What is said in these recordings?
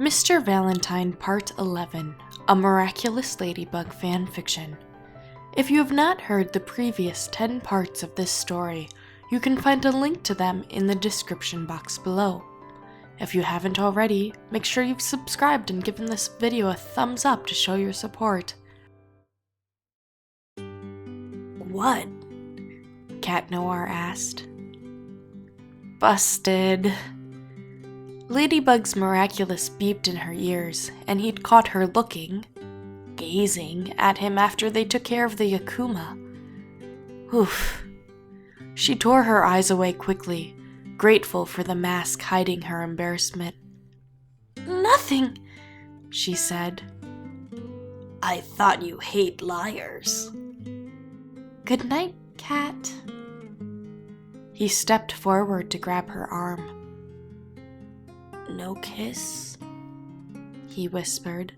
Mr. Valentine Part 11, a Miraculous Ladybug Fanfiction. If you have not heard the previous 10 parts of this story, you can find a link to them in the description box below. If you haven't already, make sure you've subscribed and given this video a thumbs up to show your support. What? Cat Noir asked. Busted. Ladybug's Miraculous beeped in her ears, and he'd caught her gazing at him after they took care of the Yakuma. Oof. She tore her eyes away quickly, grateful for the mask hiding her embarrassment. Nothing, she said. I thought you hate liars. Good night, Cat. He stepped forward to grab her arm. No kiss? He whispered.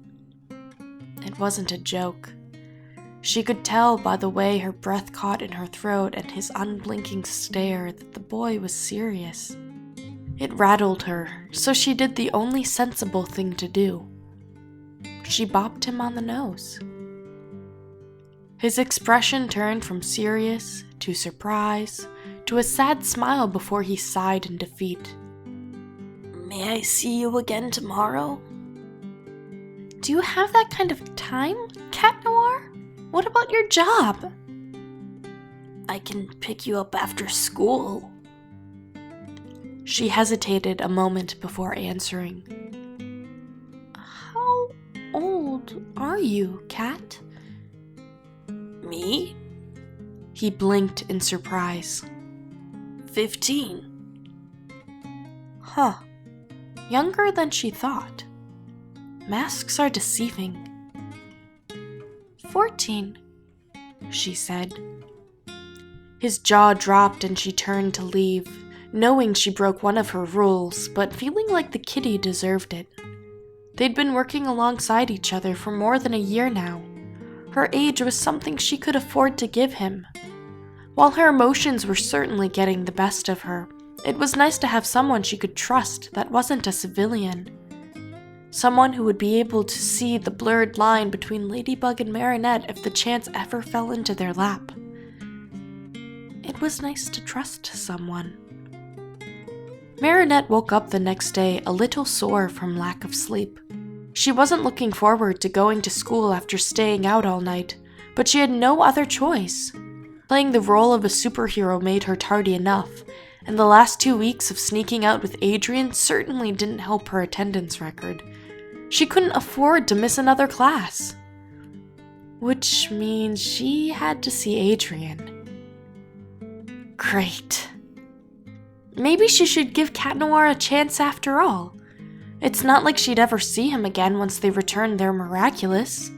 It wasn't a joke. She could tell by the way her breath caught in her throat and his unblinking stare that the boy was serious. It rattled her, so she did the only sensible thing to do. She bopped him on the nose. His expression turned from serious to surprise to a sad smile before he sighed in defeat. May I see you again tomorrow? Do you have that kind of time, Cat Noir? What about your job? I can pick you up after school. She hesitated a moment before answering. How old are you, Cat? Me? He blinked in surprise. 15. Huh. Younger than she thought. Masks are deceiving. 14, she said. His jaw dropped and she turned to leave, knowing she broke one of her rules, but feeling like the kitty deserved it. They'd been working alongside each other for more than a year now. Her age was something she could afford to give him. While her emotions were certainly getting the best of her, it was nice to have someone she could trust that wasn't a civilian. Someone who would be able to see the blurred line between Ladybug and Marinette if the chance ever fell into their lap. It was nice to trust someone. Marinette woke up the next day a little sore from lack of sleep. She wasn't looking forward to going to school after staying out all night, but she had no other choice. Playing the role of a superhero made her tardy enough, and the last 2 weeks of sneaking out with Adrien certainly didn't help her attendance record. She couldn't afford to miss another class. Which means she had to see Adrien. Great. Maybe she should give Cat Noir a chance after all. It's not like she'd ever see him again once they returned their Miraculous.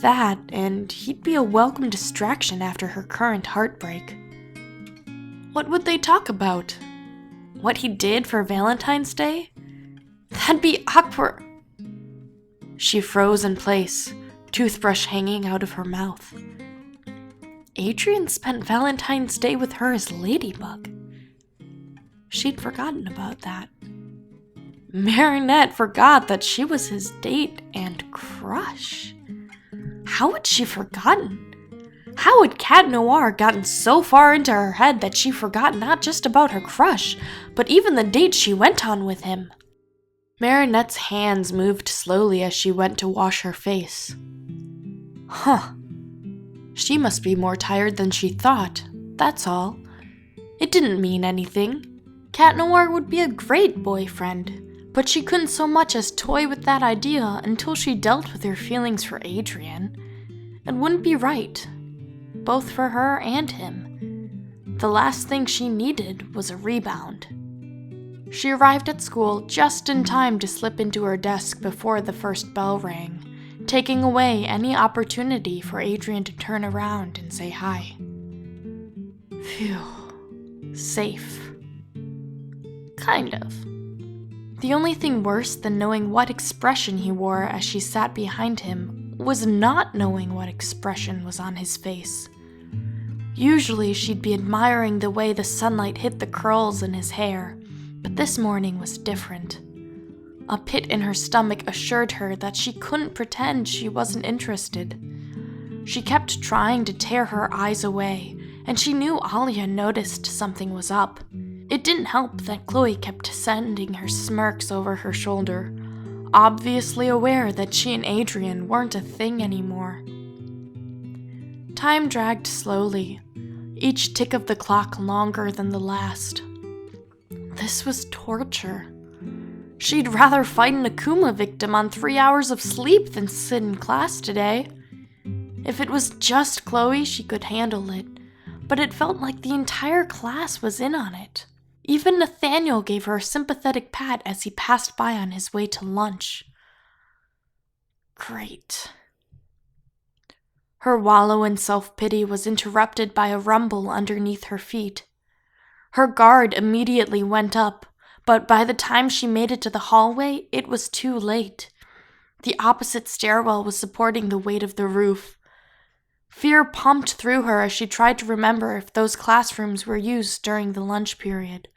That, and he'd be a welcome distraction after her current heartbreak. What would they talk about? What he did for Valentine's Day? That'd be awkward. She froze in place, toothbrush hanging out of her mouth. Adrien spent Valentine's Day with her as Ladybug. She'd forgotten about that. Marinette forgot that she was his date and crush. How had she forgotten? How had Cat Noir gotten so far into her head that she forgot not just about her crush, but even the date she went on with him? Marinette's hands moved slowly as she went to wash her face. Huh. She must be more tired than she thought, that's all. It didn't mean anything. Cat Noir would be a great boyfriend, but she couldn't so much as toy with that idea until she dealt with her feelings for Adrien. It wouldn't be right, both for her and him. The last thing she needed was a rebound. She arrived at school just in time to slip into her desk before the first bell rang, taking away any opportunity for Adrien to turn around and say hi. Phew. Safe. Kind of. The only thing worse than knowing what expression he wore as she sat behind him was not knowing what expression was on his face. Usually she'd be admiring the way the sunlight hit the curls in his hair, but this morning was different. A pit in her stomach assured her that she couldn't pretend she wasn't interested. She kept trying to tear her eyes away, and she knew Alia noticed something was up. It didn't help that Chloe kept sending her smirks over her shoulder, obviously aware that she and Adrien weren't a thing anymore. Time dragged slowly, each tick of the clock longer than the last. This was torture. She'd rather fight an Akuma victim on 3 hours of sleep than sit in class today. If it was just Chloe, she could handle it, but it felt like the entire class was in on it. Even Nathaniel gave her a sympathetic pat as he passed by on his way to lunch. Great. Her wallow in self-pity was interrupted by a rumble underneath her feet. Her guard immediately went up, but by the time she made it to the hallway, it was too late. The opposite stairwell was supporting the weight of the roof. Fear pumped through her as she tried to remember if those classrooms were used during the lunch period.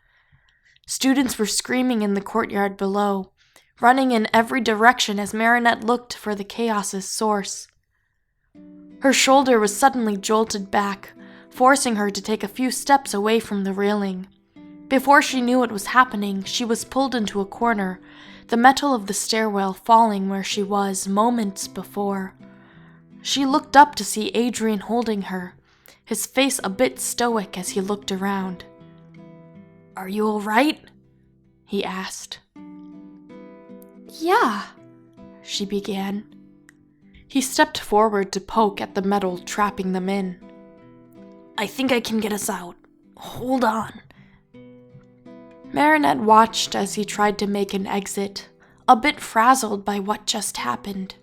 Students were screaming in the courtyard below, running in every direction as Marinette looked for the chaos's source. Her shoulder was suddenly jolted back, forcing her to take a few steps away from the railing. Before she knew what was happening, she was pulled into a corner, the metal of the stairwell falling where she was moments before. She looked up to see Adrien holding her, his face a bit stoic as he looked around. "Are you all right?" he asked. "Yeah," she began. He stepped forward to poke at the metal trapping them in. I think I can get us out. Hold on." Marinette watched as he tried to make an exit, a bit frazzled by what just happened.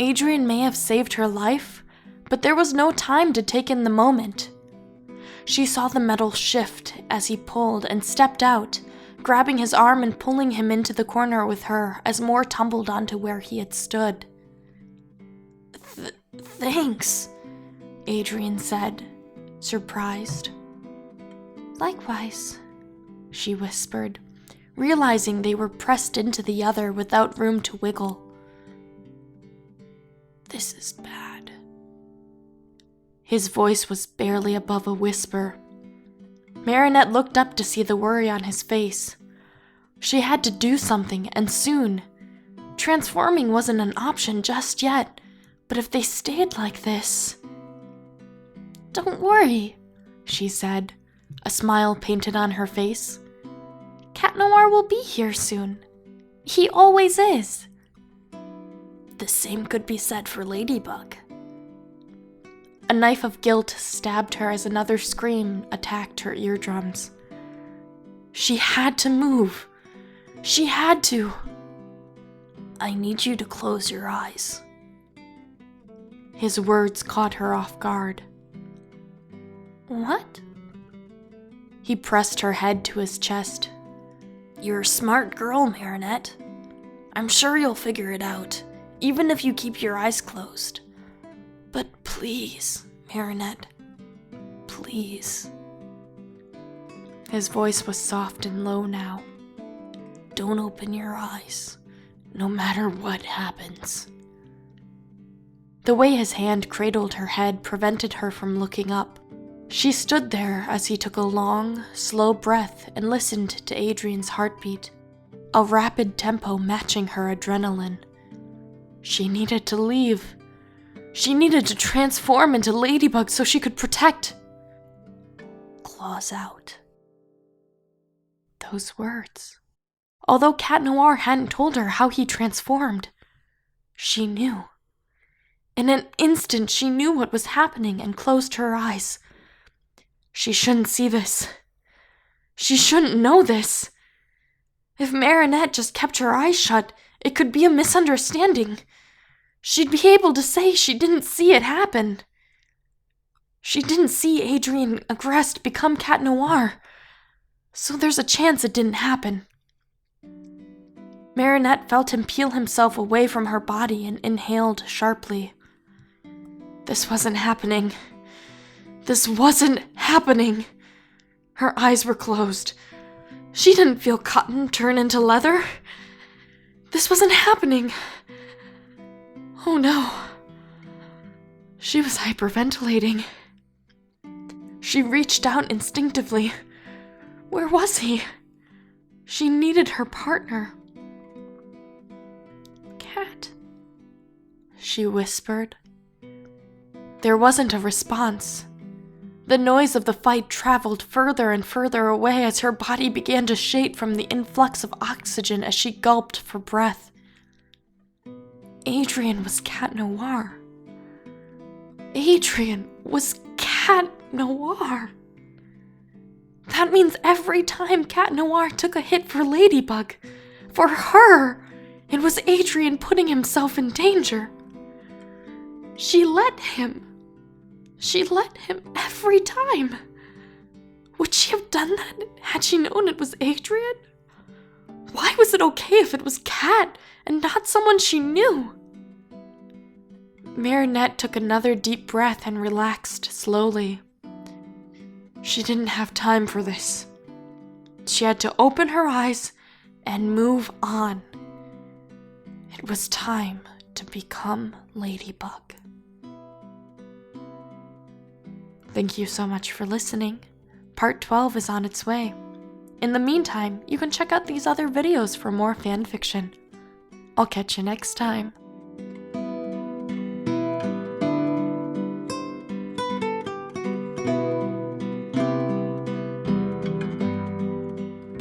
Adrien may have saved her life, but there was no time to take in the moment. She saw the metal shift as he pulled and stepped out, grabbing his arm and pulling him into the corner with her as more tumbled onto where he had stood. Thanks," Adrien said, surprised. "Likewise," she whispered, realizing they were pressed into the other without room to wiggle. "This is bad." His voice was barely above a whisper. Marinette looked up to see the worry on his face. She had to do something, and soon. Transforming wasn't an option just yet, but if they stayed like this... "Don't worry," she said, a smile painted on her face. "Cat Noir will be here soon. He always is." The same could be said for Ladybug. A knife of guilt stabbed her as another scream attacked her eardrums. She had to move. She had to. I need you to close your eyes. His words caught her off guard. What? He pressed her head to his chest. You're a smart girl, Marinette. I'm sure you'll figure it out, even if you keep your eyes closed. But please, Marinette, please. His voice was soft and low now. Don't open your eyes, no matter what happens. The way his hand cradled her head prevented her from looking up. She stood there as he took a long, slow breath and listened to Adrien's heartbeat, a rapid tempo matching her adrenaline. She needed to leave. She needed to transform into Ladybug so she could protect. Claws out. Those words. Although Cat Noir hadn't told her how he transformed, she knew. In an instant, she knew what was happening and closed her eyes. She shouldn't see this. She shouldn't know this. If Marinette just kept her eyes shut, it could be a misunderstanding. She'd be able to say she didn't see it happen. She didn't see Adrien Agreste become Cat Noir, so there's a chance it didn't happen. Marinette felt him peel himself away from her body and inhaled sharply. This wasn't happening. This wasn't happening. Her eyes were closed. She didn't feel cotton turn into leather. This wasn't happening. Oh no. She was hyperventilating. She reached out instinctively. Where was he? She needed her partner. Cat, she whispered. There wasn't a response. The noise of the fight traveled further and further away as her body began to shake from the influx of oxygen as she gulped for breath. Adrien was Cat Noir. Adrien was Cat Noir. That means every time Cat Noir took a hit for Ladybug, for her, it was Adrien putting himself in danger. She let him. She let him every time. Would she have done that had she known it was Adrien? Why was it okay if it was Cat and not someone she knew? Marinette took another deep breath and relaxed slowly. She didn't have time for this. She had to open her eyes and move on. It was time to become Ladybug. Thank you so much for listening. Part 12 is on its way. In the meantime, you can check out these other videos for more fanfiction. I'll catch you next time.